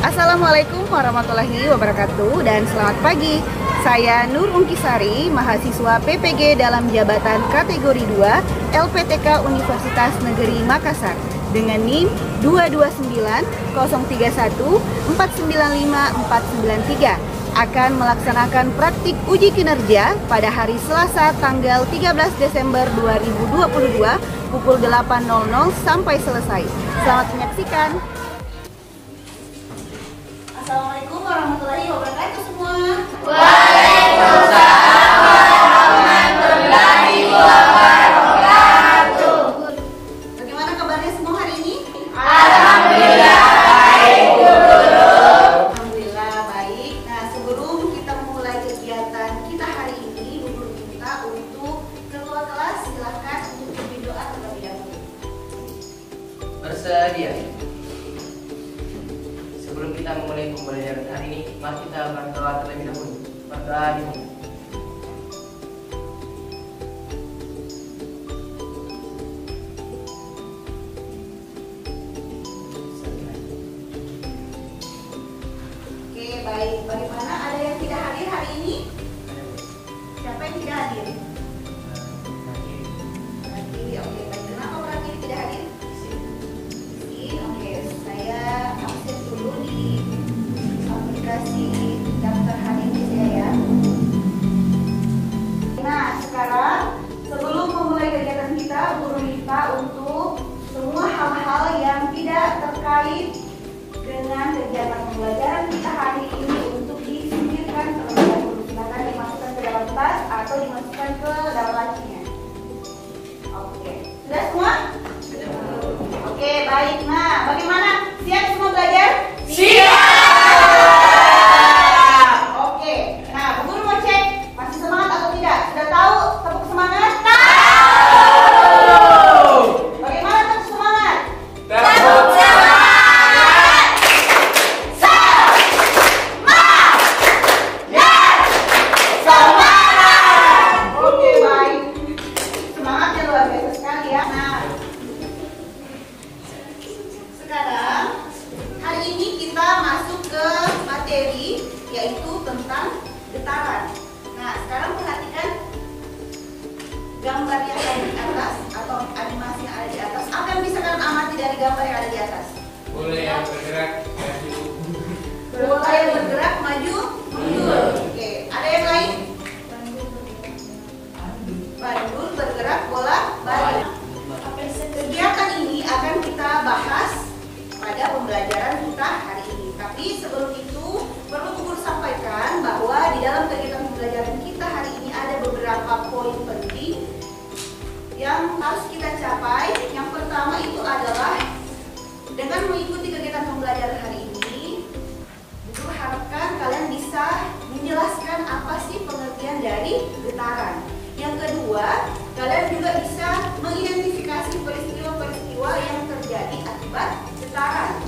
Assalamualaikum warahmatullahi wabarakatuh dan selamat pagi. Saya Nur Ungkisari, mahasiswa PPG dalam jabatan kategori 2 LPTK Universitas Negeri Makassar dengan NIM 2290314954993 akan melaksanakan praktik uji kinerja pada hari Selasa tanggal 13 Desember 2022 pukul 8.00 sampai selesai. Selamat menyaksikan. Assalamualaikum warahmatullahi wabarakatuh semua. Waalaikumsalam warahmatullahi wabarakatuh. Bagaimana kabarnya semua hari ini? Alhamdulillah baik, Guru. Alhamdulillah baik. Nah, sebelum kita mulai kegiatan kita hari ini, Guru minta untuk keluar kelas silahkan untuk berdoa terlebih dahulu. Bersedia. Sebelum kita memulai pembelajaran hari ini, mari kita berdoa terlebih dahulu. Berdoa dimulai. Oke, baik. Bagaimana? Ada yang tidak hadir hari ini? Siapa yang tidak hadir? Berarti, oke. Baik. Kenapa berarti tidak hadir? Oke, saya akses dulu di aplikasi daftar hari ini saya ya. Nah, sekarang sebelum memulai kegiatan kita, Guru minta untuk semua hal-hal yang tidak terkait dengan kegiatan pembelajaran kita hari ini untuk disingkirkan terlebih dahulu. Silakan dimasukkan ke dalam tas atau dimasukkan ke dalam lacinya. Oke, sudah semua? Oke, baik. Nah, bagaimana? Siap semua belajar? Siap! Oke. Nah, Bu Guru mau cek masih semangat atau tidak? Sudah tahu tepuk semangat? Tahu! Bagaimana tepuk semangat? Tepuk semangat! Semangat! Oke, baik. Semangatnya luar biasa sekali ya. Nah, sekarang hari ini kita masuk ke materi yaitu tentang getaran. Nah, sekarang perhatikan gambar yang ada di atas atau animasi yang ada di atas. Apa yang bisa kalian amati dari gambar yang ada di atas? Bola yang bergerak maju. Bola yang bergerak maju mundur. Oke, ada yang lain? Bandul bergerak bola balik. Kegiatan ini akan kita bahas pada pembelajaran kita hari ini. Tapi sebelum itu perlu Guru sampaikan bahwa di dalam kegiatan pembelajaran kita hari ini ada beberapa poin penting yang harus kita capai. Yang pertama itu adalah dengan mengikuti kegiatan pembelajaran hari ini, Guru harapkan kalian bisa menjelaskan apa sih pengertian dari getaran. Yang kedua, kalian juga bisa mengidentifikasi peristiwa-peristiwa yang terjadi akibat getaran.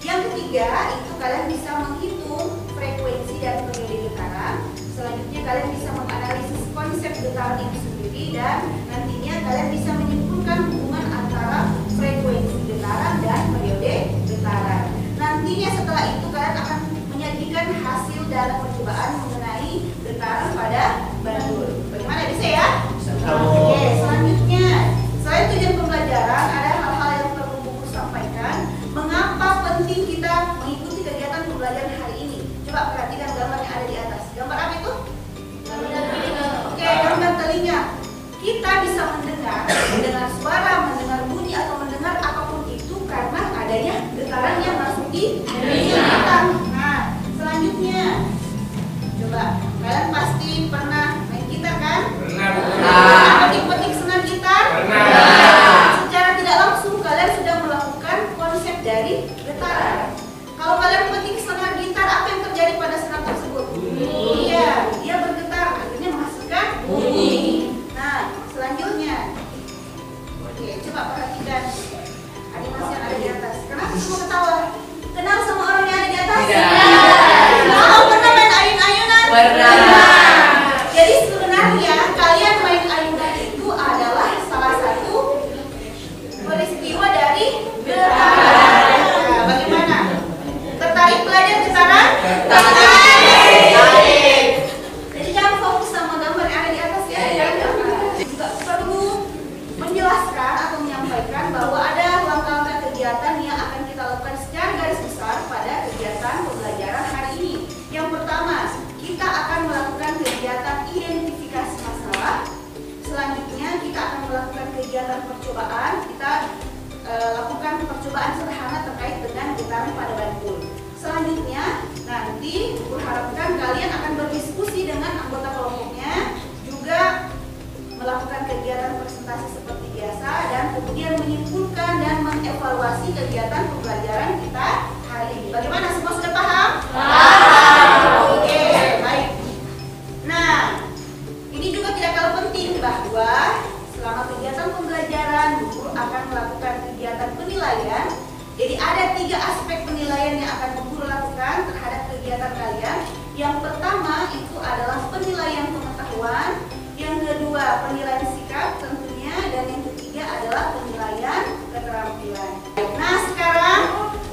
Yang ketiga, itu kalian bisa menghitung frekuensi dan periode getaran. Selanjutnya kalian bisa menganalisis konsep getaran itu sendiri dan nantinya kalian bisa menyimpulkan hubungan antara frekuensi getaran dan periode getaran. Nantinya setelah itu kalian akan menyajikan hasil dalam percobaan mengenai getaran pada bandul. Bagaimana bisa ya? kita bisa mendengar suara, mendengar bunyi atau mendengar apapun itu karena adanya getaran yang masuk di telinga kita. Nah, selanjutnya coba kalian pasti pernah main gitar kan? Pernah. Petik-petik senar gitar? Pernah. Secara tidak langsung kalian sudah melakukan konsep dari getaran. Kalau kalian petik senar gitar, apa yang terjadi pada senar tersebut? Iya, dia bergetar, akhirnya menghasilkan bunyi. Nah, selanjutnya, oke, coba perhatikan animasi yang ada di atas. Kenapa semua ketawa? Kenal sama orang yang ada di atas? Tidak. Pernah main ayun-ayunan? Pernah. Jadi sebenarnya kalian main ayunan itu adalah salah satu peristiwa dari getaran. Nah, bagaimana? Tertarik belajar getaran? Tertarik. Jadi jangan fokus sama gambar yang ada di atas ya. Juga perlu menjelaskan atau menyampaikan bahwa ada langkah-langkah kegiatan yang akan kita lakukan secara garis besar pada kegiatan pembelajaran hari ini. Yang pertama, kita akan melakukan kegiatan identifikasi masalah. Selanjutnya, kita akan melakukan kegiatan percobaan. Kita lakukan percobaan sederhana terkait dengan getaran pada bantul. Selanjutnya, nanti diharapkan kalian akan berdiskusi dengan anggota kelompoknya, juga melakukan kegiatan presentasi seperti biasa, dan kemudian menyimpulkan dan mengevaluasi kegiatan pembelajaran kita hari ini. Bagaimana, semua sudah paham? Paham. Oke, baik. Nah, ini juga tidak kalah penting bahwa selama kegiatan pembelajaran, guru akan melakukan kegiatan penilaian. Jadi ada 3 aspek penilaian yang akan guru lakukan terhadap kegiatan kalian. Yang pertama itu adalah penilaian pengetahuan, yang kedua penilaian sikap tentunya, dan yang ketiga adalah penilaian keterampilan. Nah, sekarang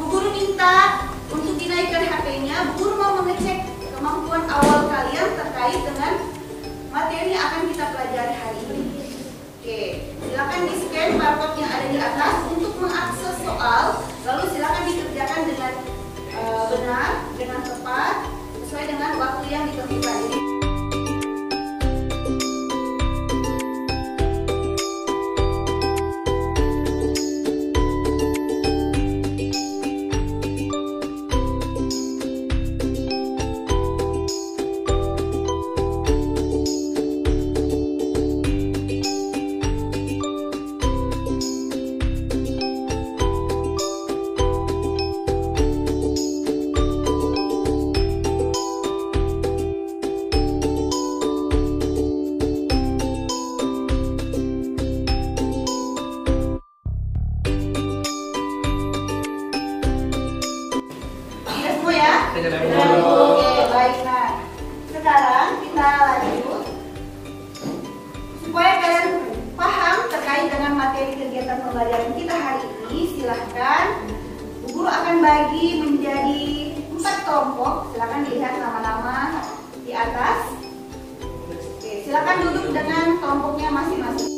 Bu Guru minta untuk dinaikkan HP-nya. Bu Guru mau mengecek kemampuan awal kalian terkait dengan materi yang akan kita pelajari hari ini. Oke, silakan di-scan barcode yang ada di atas untuk mengakses soal, lalu silakan dikerjakan dengan benar, dengan tepat, sesuai dengan waktu yang ditentukan. Jadi, oke, baik. Nah, sekarang kita lanjut. Supaya kalian paham terkait dengan materi kegiatan pembelajaran kita hari ini, silahkan Bu Guru akan bagi menjadi 4 kelompok. Silahkan dilihat nama-nama di atas. Oke, silahkan duduk dengan kelompoknya masing-masing.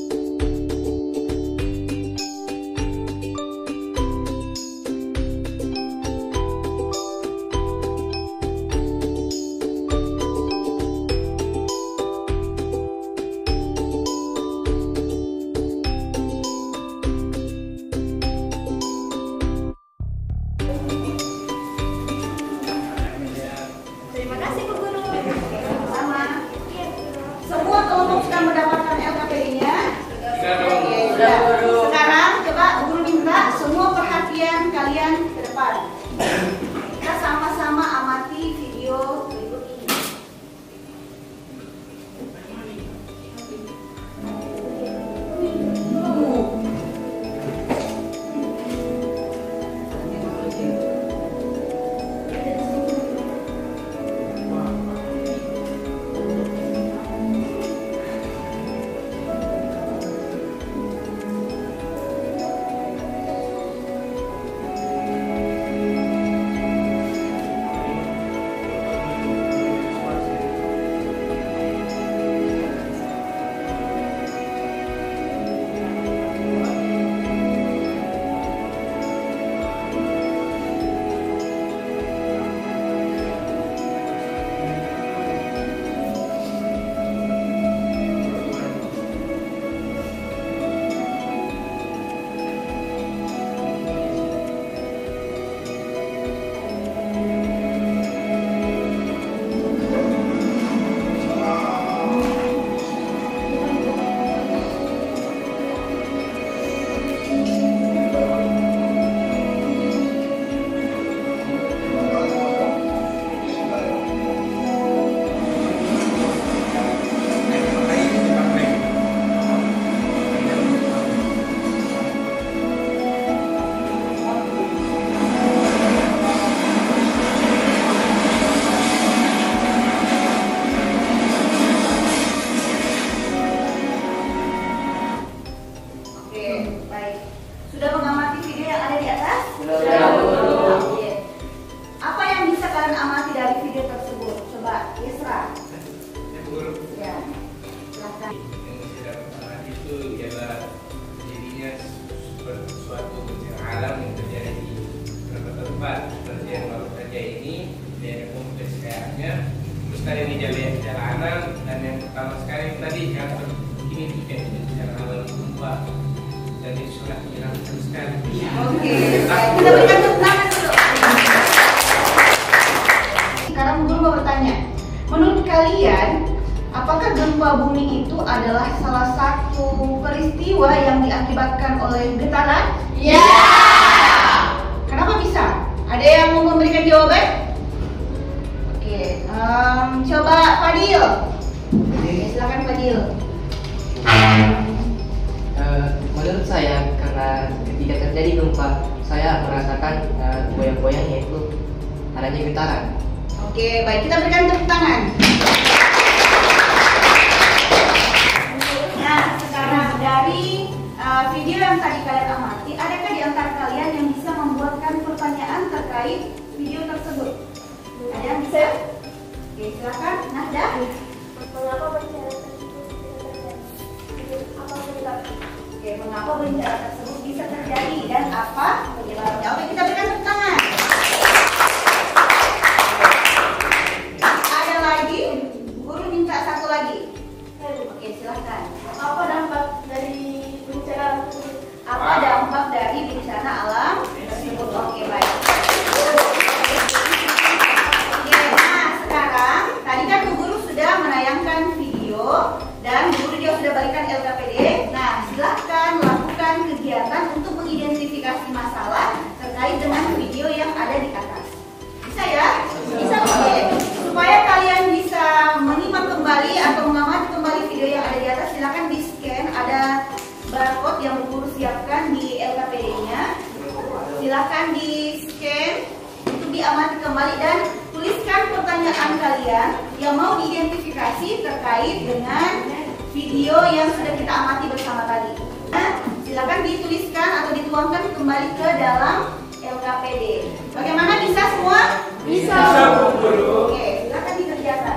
Terima kasih Bu Guru. Sama. Semua kelompok sudah mendapatkan LKP ini. terjadinya suatu bencana alam yang terjadi di beberapa tempat seperti yang baru saja ini di daerah kompleks kayaknya, terus tadi di jalanan, dan yang pertama sekali tadi yang ini juga bencana alam gempa dan itu sudah menyenangkan sekali. Oke, kita berikan tepuk tangan dulu. Sekarang guru mau bertanya, menurut kalian apakah gempa bumi itu adalah salah satu peristiwa yang diakibatkan oleh getaran? Ya. Kenapa bisa? Ada yang mau memberikan jawaban? Oke, coba Fadil. Oke, silakan Fadil. Menurut saya, karena ketika terjadi gempa, saya merasakan goyang-goyangnya itu adanya getaran. Oke, baik, kita berikan tepuk tangan. Nah, sekarang dari video yang tadi kalian amati, adakah di antara kalian yang bisa membuatkan pertanyaan terkait video tersebut? Ada yang bisa? Oke, silakan. Nahda. Mengapa bencana tersebut bisa terjadi? Apa penyebabnya? Oke, mengapa bencana tersebut bisa terjadi dan apa penyebabnya? Oke, kita berikan tepuk tangan. Ada lagi? Guru minta satu lagi. Oke, silakan. Apa dampak dari bencana tersebut? Apa dampak dari bencana alam tersebut? Oke, baik. Oke, nah sekarang tadi kan Bu Guru sudah menayangkan video dan Bu Guru juga sudah berikan LKPD. Nah, silahkan lakukan kegiatan untuk mengidentifikasi masalah terkait dengan video yang ada di atas. Bisa ya? Bisa, oke. Supaya kalian bisa menyimak kembali atau mengamati kembali video yang ada di atas, silakan di scan, ada barcode yang Bu Guru siapkan di LKPD-nya. Silakan di scan untuk diamati kembali dan tuliskan pertanyaan kalian yang mau diidentifikasi terkait dengan video yang sudah kita amati bersama tadi. Nah, silakan dituliskan atau dituangkan kembali ke dalam LKPD. Bagaimana, bisa semua? Bisa. Oke, silakan dikerjakan.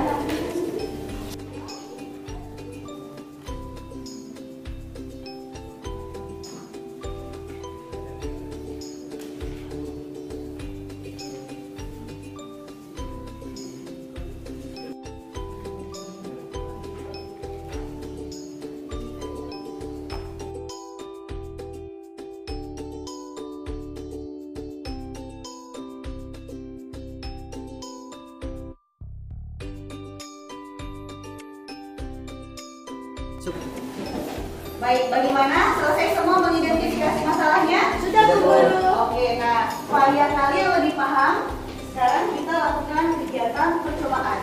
Baik, bagaimana? Selesai semua mengidentifikasi masalahnya? Sudah, Bu Guru. Oke, nah supaya kalian lebih paham, sekarang kita lakukan kegiatan percobaan.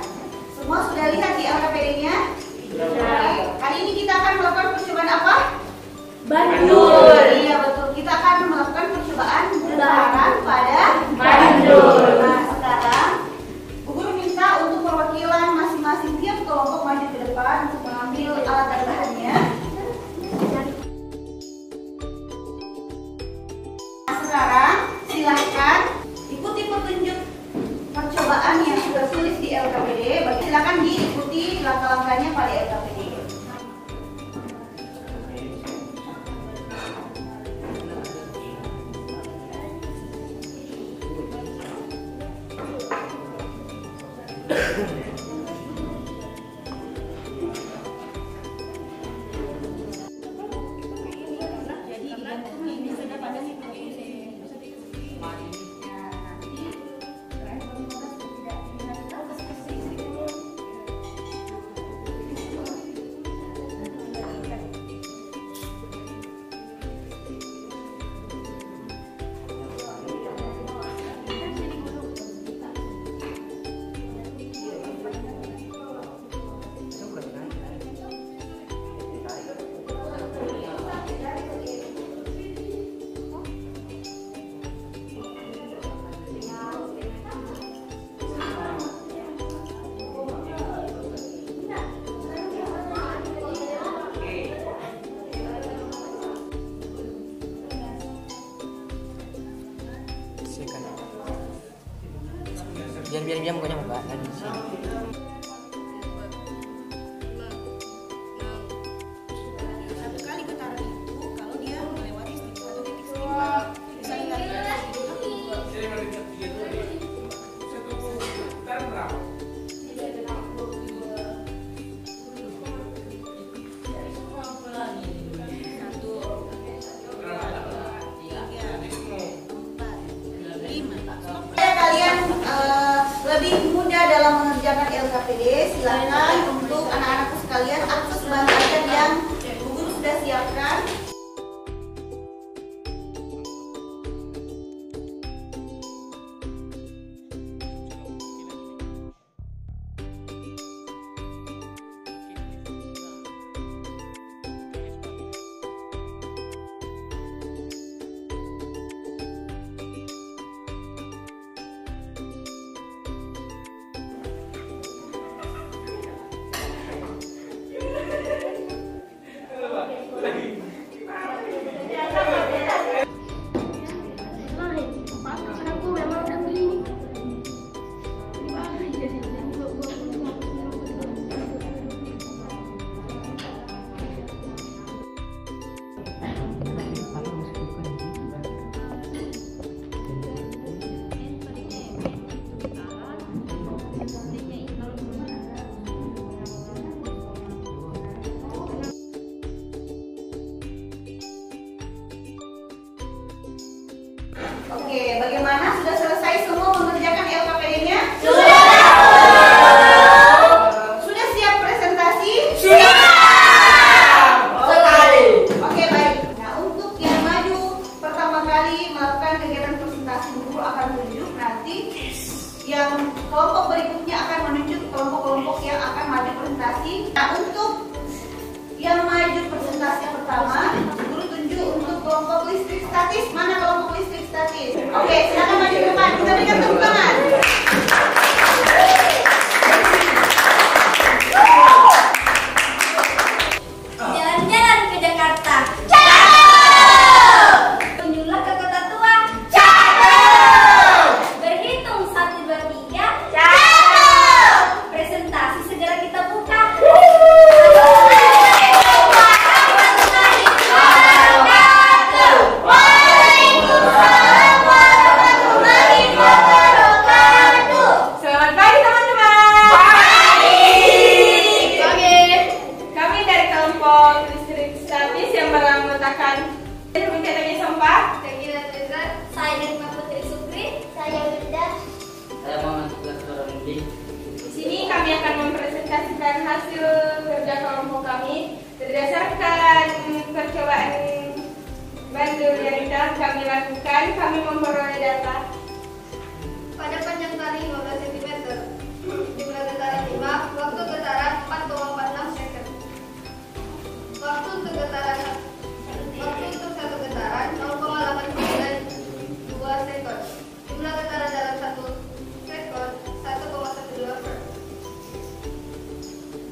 Semua sudah lihat di LKPD-nya? Oke, hari ini kita akan melakukan percobaan apa? Bandur. Iya, betul. Kita akan melakukan percobaan getaran pada Bandur. Nah, sekarang Bu Guru minta untuk perwakilan masing-masing tiap kelompok maju ke depan untuk mengambil alat dan bahannya. Sekarang silahkan ikuti petunjuk percobaan yang sudah tulis di LKPD. Silahkan diikuti langkah-langkahnya pada LKPD. Biar mukanya muka dan di sini. Satu kali getarannya. LKPD, silakan untuk anak-anakku sekalian akses bahan ajar yang Bu Guru sudah siapkan. Aku memang udah beli. Oke, bagaimana? Sudah selesai semua mengerjakan LKPD-nya? Sudah siap presentasi? Oke, baik. Nah, untuk yang maju pertama kali melakukan kegiatan presentasi, guru akan tunjuk nanti yang kelompok berikutnya akan menunjuk kelompok-kelompok yang akan maju presentasi. Nah, untuk yang maju presentasi pertama, guru tunjuk untuk kelompok listrik statis. Mana kelompok listrik statis? Oke, silakan maju ke depan. Kita berikan tepuk tangan. Jalan-jalan ke Jakarta. Kunjunglah ke kota tua. Berhitung 1, 2, 3. Presentasi segera kita buka. Selamat pagi teman-teman. Oke, kami dari kelompok listrik statis yang beranggotakan mencatanya sampah. Saya Nirma Putri Supri. Saya Wilda. Saya Muhammad Tugas Dorongdi. Di sini kami akan mempresentasikan hasil kerja kelompok kami berdasarkan percobaan bandul yang telah kami lakukan. Kami memperoleh data Pada panjang tali 15 cm, jumlah getaran 5, waktu getaran 4,46 second. Waktu untuk satu getaran 0,892 second. Jumlah getaran dalam 1 second 1,12 per.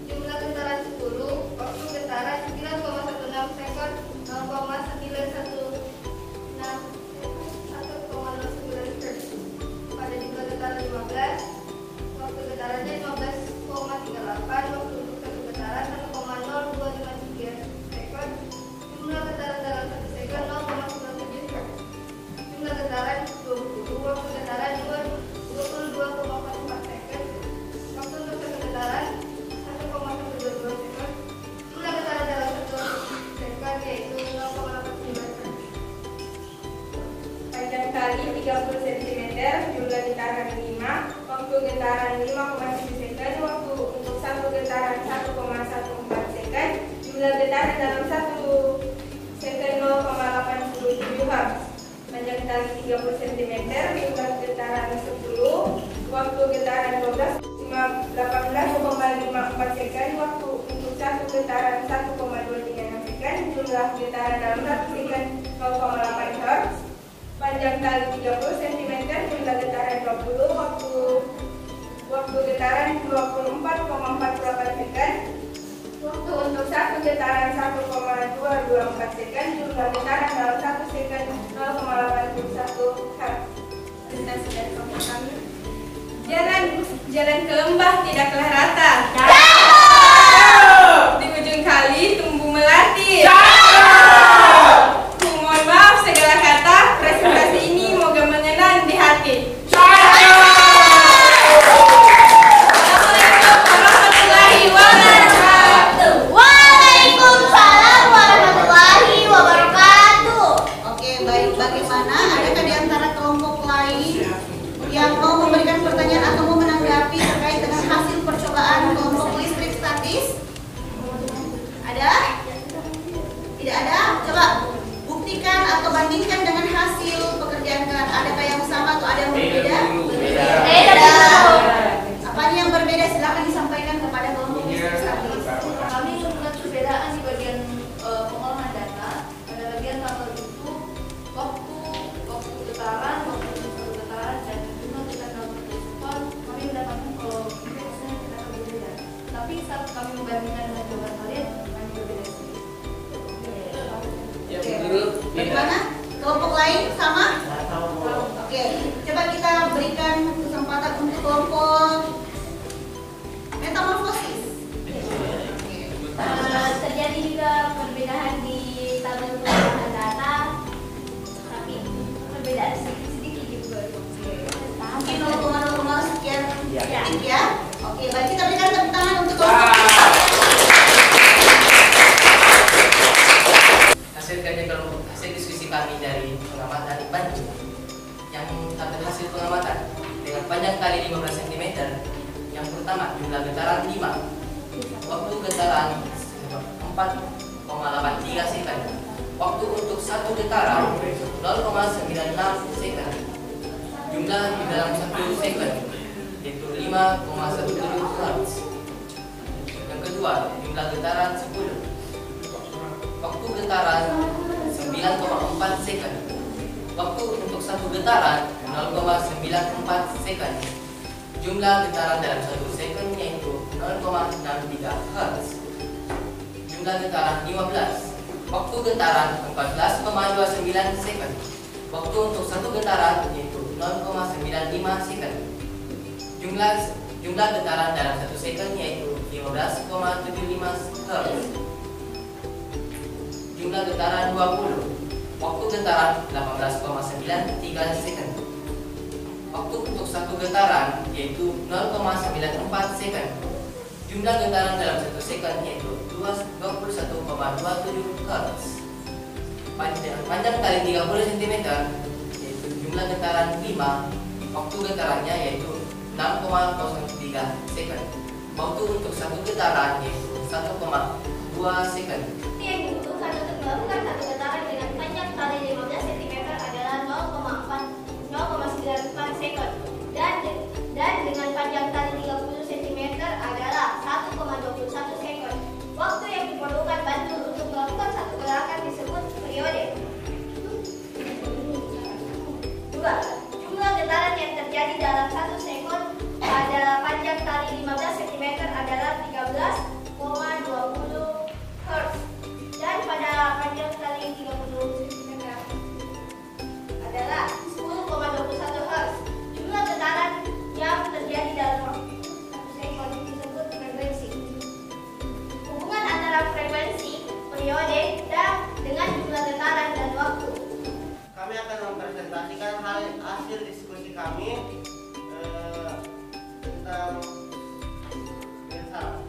Jumlah getaran 10, waktu getaran 9,16 second 0,916 1,09 per. Pada jumlah getaran 15, waktu getarannya 15,38, waktu untuk satu getaran 1,0253 sekon. Jumlah getaran dalam 1 sekon 0,97 per. Jumlah getaran 20, waktu getaran 22,44 sekon. Waktu untuk satu getaran 1,122 sekon. Jumlah getaran dalam 1 sekon yaitu 0,85 per. panjang tali 30 cm, jumlah getaran 5, waktu getaran 5,7 second, waktu untuk satu getaran 1,14 second, jumlah getaran dalam 1 second 0,87 Hz. Panjang tali 30 cm, jumlah getaran 10, waktu getaran 18,54 second, waktu untuk satu getaran 1,236 second, jumlah getaran dalam 1 second 0,8 Hz. Panjang tali 30 cm, jumlah getaran 20, waktu getaran 24,48 second, waktu untuk satu getaran 1,224 second, jumlah getaran dalam 1 second 0,81 Hz. Presentasi dari kelompok kami. Jalan ke lembah tidaklah rata. Di ujung kali tumbuh melati. Mohon maaf segala kata, presentasi ini moga menyenang di hati. Waalaikumsalam warahmatullahi wabarakatuh. Oke, baik. Bagaimana? Adakah di antara kelompok lain yang mau memberikan pertanyaan atau mau menanggapi terkait dengan hasil percobaan? Tidak ada? Coba buktikan atau bandingkan dengan hasil pekerjaan kalian. Adakah yang sama atau ada yang berbeda? Beda. Apanya yang berbeda? Silakan disampaikan kepada kelompok diskusi. Kami menemukan perbedaan di bagian pengolahan data. Pada bagian tabel itu waktu getaran, waktu getaran dan jumlah getaran dalam satu respon, kami mendapatkan kalau ini hasilnya kita berbeda. Tapi saat kami membandingkan dengan jawaban kalian, kami berbeda sedikit. Ya, menurut Bagaimana? Kelompok lain sama? Oke, coba kita berikan kesempatan untuk kelompok metamorfosis. Terjadi juga perbedaan di tabel pengolahan data, tapi perbedaan sedikit gitu. Mungkin 0,00 sekian detik ya. Oke, baik, kita berikan tepuk tangan untuk kelompok. Hasil diskusi kami dari pengamatan di Bandung yang dapat hasil pengamatan dengan panjang kali 15 cm. Yang pertama, jumlah getaran 5, waktu getaran 4,83 second, waktu untuk satu getaran 0,96 second, jumlah di dalam 1 second yaitu 5,17 Hz. Yang kedua, jumlah getaran 10, waktu getaran 9,4 second, waktu untuk satu getaran 0,94 second, jumlah getaran dalam 1 second yaitu 0,63 Hz. Jumlah getaran 15, waktu getaran 14,29 second, waktu untuk satu getaran yaitu 0,95 second, jumlah getaran dalam 1 second yaitu 15,75 Hz. Jumlah getaran 20, waktu getaran 18,93 second, waktu untuk satu getaran yaitu 0,94 second, jumlah getaran dalam 1 second yaitu 21,27 Hz. Panjang kali 30 cm yaitu jumlah getaran 5, waktu getarannya yaitu 6,03 second, waktu untuk satu getaran yaitu 1,2 second. Yang dibutuhkan untuk melakukan satu getaran dengan panjang kali 15 cm adalah 0,94 second dan dengan panjang kali 30 cm adalah 1,21 second. Waktu yang diperlukan Bantul untuk melakukan satu gerakan disebut periode. 2. Jumlah getaran yang terjadi dalam 1 sekon pada panjang kali 15 cm adalah 13,20 Hz dan pada panjang kali 30 cm adalah 10,21 Hz. Jumlah getaran yang terjadi dalam 1 sekon disebut frekuensi. Hubungan antara frekuensi, periode, dan dengan jumlah getaran dan waktu. Kami akan mempresentasikan hasil diskusi kami tentang getaran.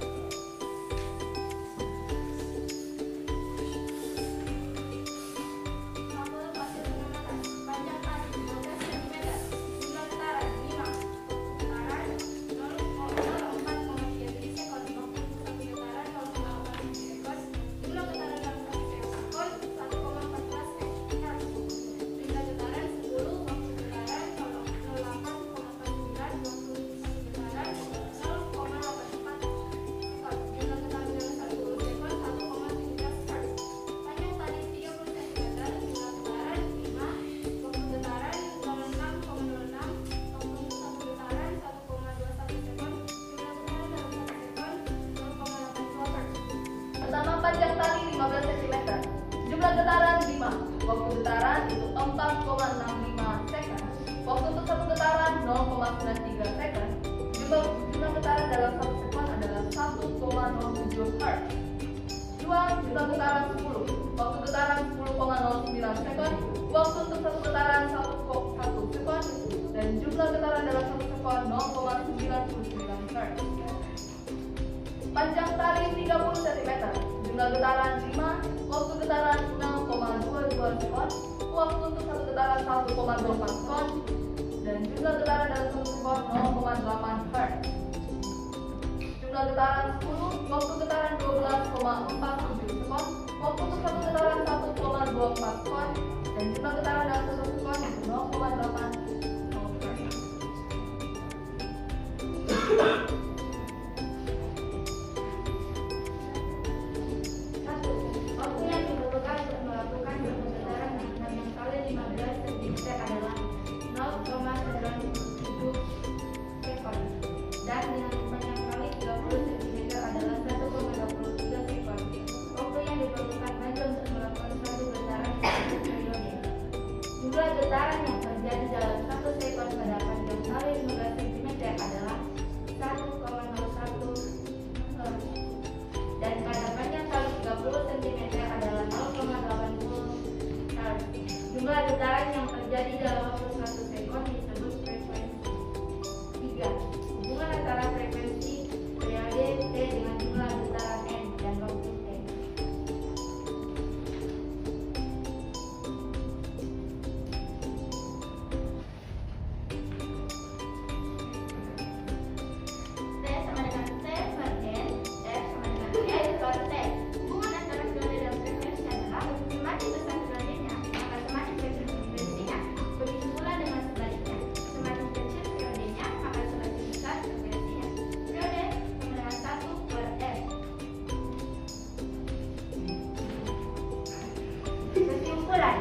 Tabel hasil pengamatan. Panjang kali 15 cm. Jumlah getaran 5. Getaran 0,04,3 sekon. Waktu satu getaran 0,8 sekon. Jumlah getaran dalam 1 sekon 1,14 Hz. Jumlah getaran 10. Waktu getaran 0,08,49. Waktu satu getaran 0,84 sekon. Jumlah getaran dalam 1 sekon 1,17 Hz. Panjang tali 30 cm. Jumlah getaran 5. Waktu getaran 06,06. Waktu untuk satu getaran 1,21 sekon. Jumlah getaran dalam 1 sekon 0,82 Hz. Pertama, panjang tali 15 cm. Jumlah getaran 5. Waktu getaran itu 4,65 second. Waktu untuk satu getaran 0,93 second. Jumlah getaran dalam 1 sekon adalah 1,07 Hz. 2. Jumlah getaran 10. Waktu getaran 10,09 second. Waktu untuk satu getaran 1 sekon dan jumlah getaran dalam 1 sekon 0,99 Hz. Panjang tali 30 cm. Jumlah getaran 5. Waktu getaran 0,22 sekon. Waktu untuk satu getaran 1,24 sekon dan jumlah getaran dalam 1 sekon 0,8 Hz. Jumlah getaran 10. Waktu getaran 12,47 sekon. Waktu untuk satu getaran 1,24 kon dan jumlah getaran dalam satu kon 0,80 per. Satu, waktu yang dibutuhkan untuk melakukan satu getaran yang panjang kali 15 cm adalah 0,97 sekon dan dengan panjang kali 30 cm adalah 1,23 sekon. Waktu yang diperlukan Banjo untuk melakukan satu getaran satu periode. Jumlah getaran yang terjadi dalam satu sekon pada panjang kali 15 cm adalah 1,01 dan pada panjang kali 30 cm adalah 0,80 Hz. Jumlah getaran yang terjadi dalam waktu 1 sekon disebut frekuensi. 3. Hubungan antara frekuensi periode T dengan jumlah getaran N dan waktu T. T sama dengan T per N, F sama dengan N per T. Hubungan antara periode dan frekuensi adalah semakin besar periodenya, maka semakin kecil frekuensinya. Begitu pula dengan sebaliknya, semakin kecil periodenya, maka semakin besar frekuensinya. Periode sama dengan 1 per F. Kesimpulan,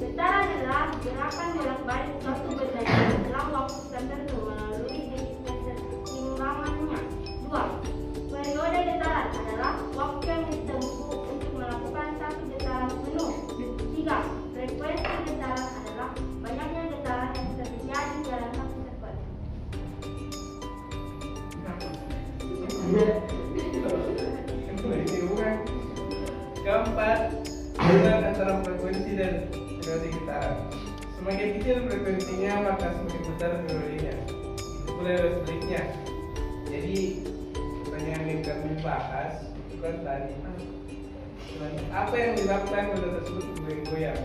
getaran adalah gerakan bolak-balik suatu benda dalam waktu tertentu melalui keseimbangannya. 2. Periode getaran adalah waktu yang ditempuh untuk melakukan satu getaran penuh. 3. Frekuensi getaran adalah banyaknya getaran yang terjadi dalam satu sekon. Keempat, hubungan antara frekuensi dan periode getaran. Semakin kecil frekuensinya, maka semakin besar periodenya. Itu pula sebaliknya. Jadi pertanyaan yang kami bahas itu kan tadi, apa yang dilakukan benda tersebut bergoyang?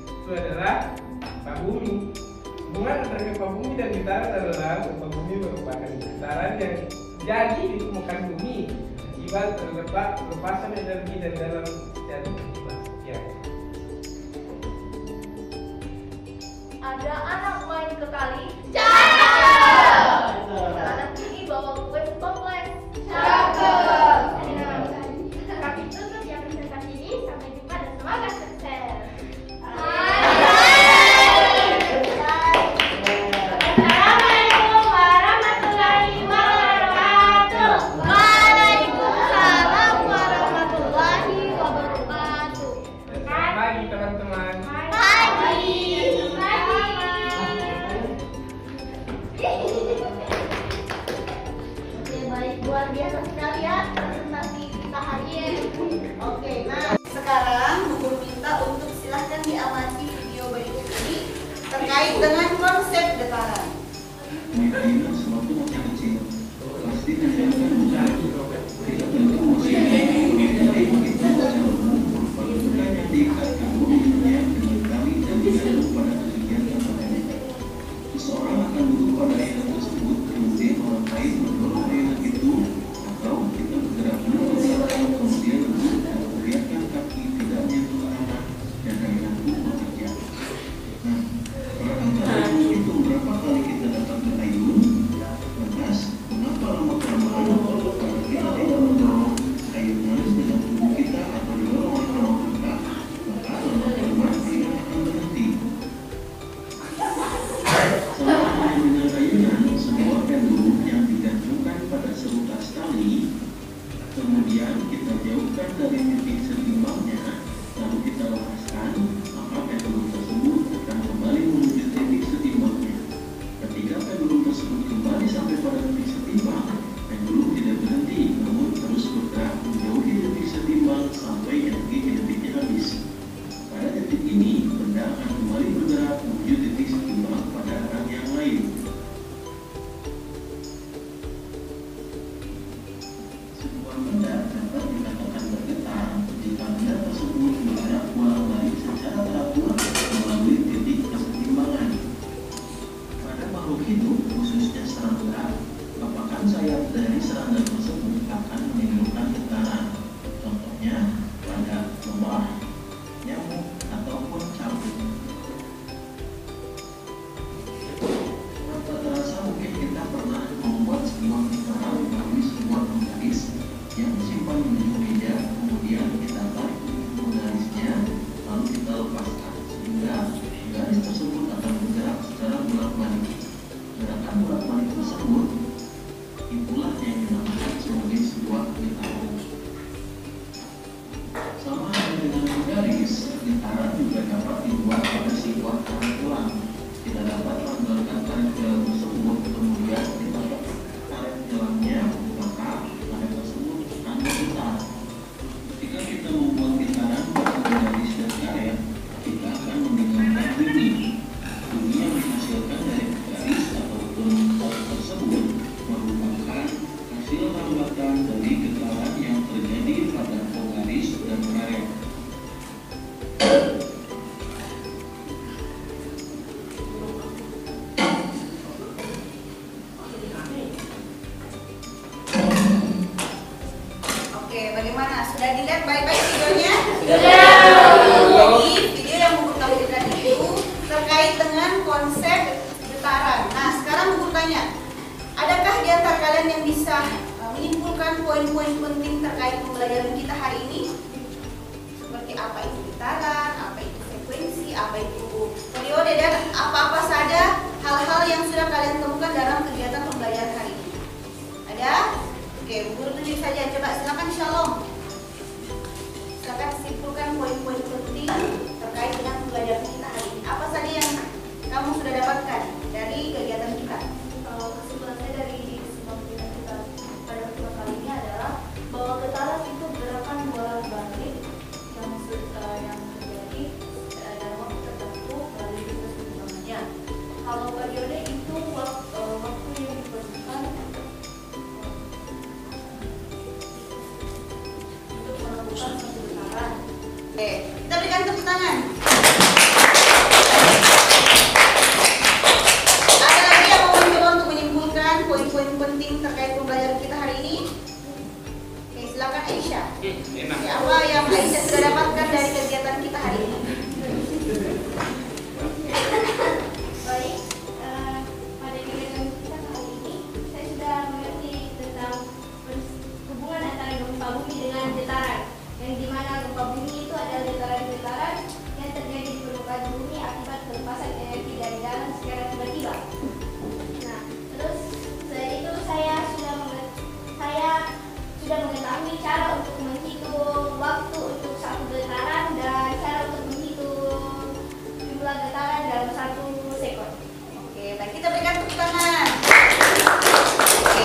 Itu adalah gempa bumi. Hubungan antara gempa bumi dan getaran adalah gempa bumi merupakan getaran yang jadi di permukaan bumi akibat lepasan energi dan dalam jatuh akibat. Ya. Ada anak main ke kali. Anak ini bawa kue toples. Kami tutup yang presentasi ini. Sampai jumpa dan semoga sukses. Assalamualaikum warahmatullahi wabarakatuh. Waalaikumsalam warahmatullahi wabarakatuh. Selamat pagi teman-teman. Oke, baik, luar biasa sekali ya presentasi kita hari ini. Oke, nah sekarang guru minta untuk silahkan diamati video berikut ini terkait dengan konsep getaran. Makanya sewaktu masih kecil pasti menjalankan usaha tidak tentu usia dari begitu secara umum merupakan bukan yang diikatkan umumnya dengan kali dan diadu pada kegiatan tertentu. Seseorang akan duduk pada ayat tersebut kemudian orang lain mendorong ayat itu atau kita bergerak dulu kemudian duduk dan membiarkan kaki tidak menyentuh tanah dan ayat itu bekerja. Nah, perhatikan cara itu berapa kali kita datang ke ayun, lantas mengapa lama-kelamaan kalau kita tidak mendorong ayun manis dengan tubuh kita atau didorong oleh orang kita, maka lama-kelamaan ayun akan berhenti. Saat dengan ayunan, sebuah pendulum yang digantungkan pada seutas tali, kemudian kita jauhkan dari titik setimbangnya, lalu kita lepaskan, maka pendulum tersebut akan kembali menuju titik setimbangnya. Ketika pendulum tersebut kembali sampai pada titik setimbang, pendulum tidak berhenti, namun terus bergerak menjauhi titik setimbang sampai energi kinetiknya habis. Pada titik ini, benda akan kembali bergerak menuju titik setimbang pada arah yang lain. Sebuah benda dapat dikatakan bergetar jika benda tersebut bergerak bolak-balik secara teratur melalui titik kesetimbangan. Pada makhluk hidup, khususnya serangga, kepakan sayap dari serangga tersebut akan menimbulkan getaran. Contohnya karet jalan tersebut kemudian ditarik karet jalannya, maka karet tersebut akan berputar. Jika kita membuat getaran pada garis dan karet, kita akan mendengarkan bunyi. Bunyi yang dihasilkan dari garis ataupun karet tersebut merupakan hasil hambatan dari getaran yang terjadi pada penggaris dan karet. Oke, bagaimana? Sudah dilihat baik-baik videonya? Jadi, video yang Bu Guru tampilkan itu terkait dengan konsep getaran. Nah, sekarang Bu Guru tanya, adakah di antara kalian yang bisa menyimpulkan poin-poin penting terkait pembelajaran kita hari ini? Seperti apa itu getaran, apa itu frekuensi, apa itu periode, dan apa-apa saja hal-hal yang sudah kalian temukan dalam kegiatan pembelajaran hari ini. Ada? Oke, Bu Guru tunjuk saja. Coba silakan Shalom. Silakan simpulkan poin-poin penting terkait dengan pembelajaran kita hari ini. Apa saja yang kamu sudah dapatkan dari kegiatan kita? Kesimpulan saya dari kesimpulan kita pada pertemuan kali ini adalah bahwa getaran itu gerakan bolak-balik yang terjadi dalam waktu tertentu dari proses perkembangannya. Kalau periode itu waktu yang dibutuhkan untuk melakukan suatu getaran. Oke, kita berikan tepuk tangan. Ada lagi yang mau mencoba untuk menyimpulkan poin-poin penting terkait pembelajaran kita hari ini? Oke, silakan Aisyah. Enak. Ya, apa yang Aisyah sudah dapatkan dari kegiatan kita hari ini? Baik, pada kegiatan kita kali ini saya sudah mengerti tentang hubungan antara gempa bumi dengan getaran, yang dimana gempa bumi itu adalah getaran-getaran yang terjadi di permukaan bumi akibat pelepasan energi dari dalam secara tiba-tiba. Nah, terus selain itu saya sudah mengetahui cara untuk menghitung waktu untuk satu getaran dan cara untuk menghitung jumlah getaran dalam 1 sekon. Oke, baik, kita berikan tepuk tangan. Oke.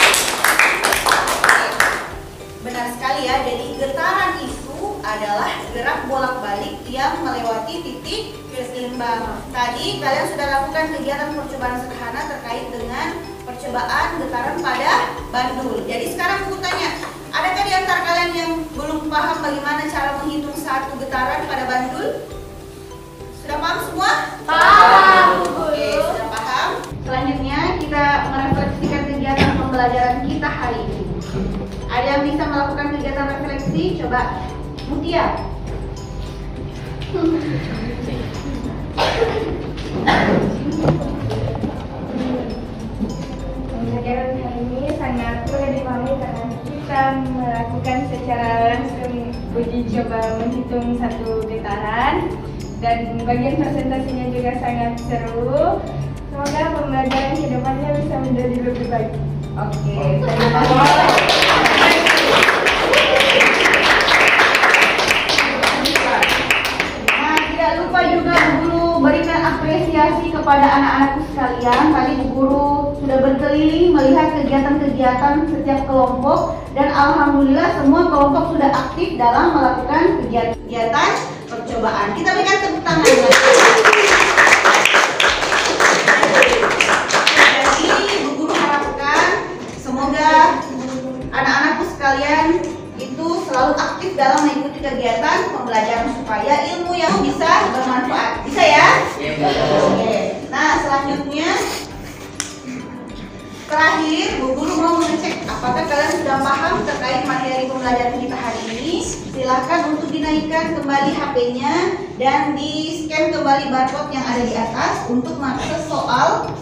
Benar sekali ya, jadi getaran itu adalah gerak bolak-balik yang melewati titik seimbang. Tadi kalian sudah lakukan kegiatan percobaan sederhana terkait dengan percobaan getaran pada bandul. Jadi sekarang aku tanya, adakah di antara kalian yang belum paham bagaimana cara menghitung satu getaran pada bandul? Sudah paham semua? Paham, Bu Oke, Guru. sudah paham. Selanjutnya kita merefleksikan kegiatan pembelajaran kita hari ini. Ada yang bisa melakukan kegiatan refleksi? Coba Mutia. Pembelajaran hari ini sangat mudah dipahami karena kita melakukan secara langsung uji coba menghitung satu getaran, dan bagian presentasinya juga sangat seru. Semoga pembelajaran kedepannya bisa menjadi lebih baik. Oke, terima kasih. Nah, tidak lupa juga Bu Guru berikan apresiasi kepada anak-anakku sekalian. Tadi Bu Guru sudah berkeliling melihat kegiatan-kegiatan setiap kelompok, dan alhamdulillah semua kelompok sudah aktif dalam melakukan kegiatan percobaan. Kita berikan tepuk tangan. Jadi Bu Guru harapkan semoga anak-anakku sekalian itu selalu aktif dalam mengikuti kegiatan pembelajaran supaya ilmu yang bisa bermanfaat. Bisa ya? Oke. Nah, selanjutnya terakhir Bu Guru mau mengecek apakah kalian sudah paham terkait materi pembelajaran kita hari ini. Silahkan untuk dinaikkan kembali HP-nya dan di-scan kembali barcode yang ada di atas untuk mengakses soal.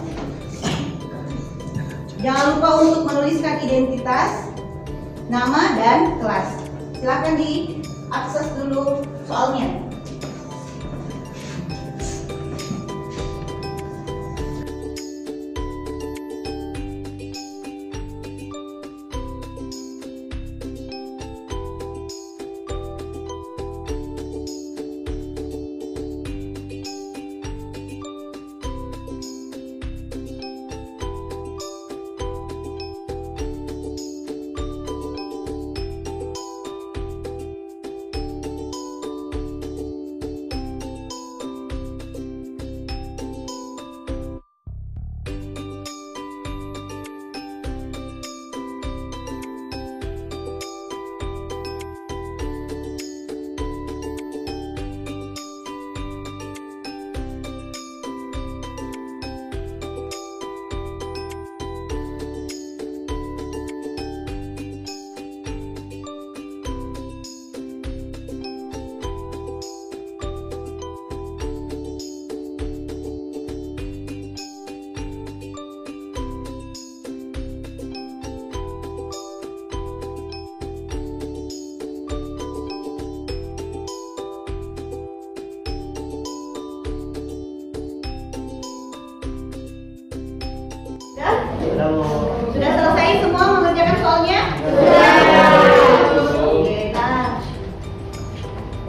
Jangan lupa untuk menuliskan identitas, nama, dan kelas. Silahkan diakses dulu soalnya.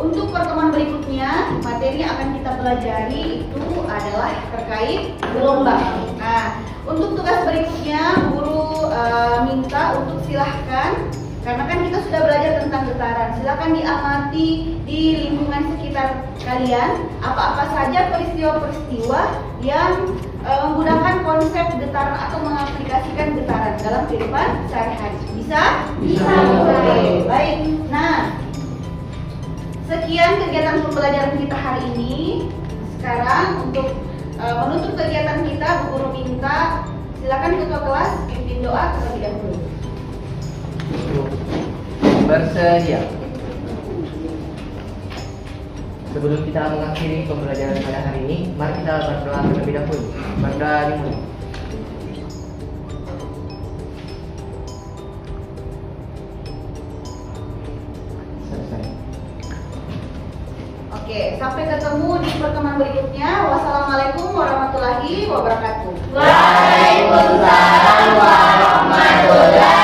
Untuk pertemuan berikutnya, materi yang akan kita pelajari itu adalah terkait gelombang. Nah, untuk tugas berikutnya, guru minta untuk silahkan, karena kan kita sudah belajar tentang getaran, silahkan diamati di lingkungan sekitar kalian apa-apa saja peristiwa-peristiwa yang menggunakan konsep getaran atau mengaplikasikan getaran dalam kehidupan sehari-hari. Bisa? Bisa. Oke, baik. Nah, sekian kegiatan pembelajaran kita hari ini. Sekarang untuk menutup kegiatan kita, Bu Guru minta silakan ketua kelas pimpin doa terlebih dahulu. Bersedia. Sebelum kita mengakhiri pembelajaran pada hari ini, mari kita berdoa terlebih dahulu. Berdoa dimulai. Selesai. Oke, sampai ketemu di pertemuan berikutnya. Wassalamualaikum warahmatullahi wabarakatuh. Waalaikumsalam warahmatullahi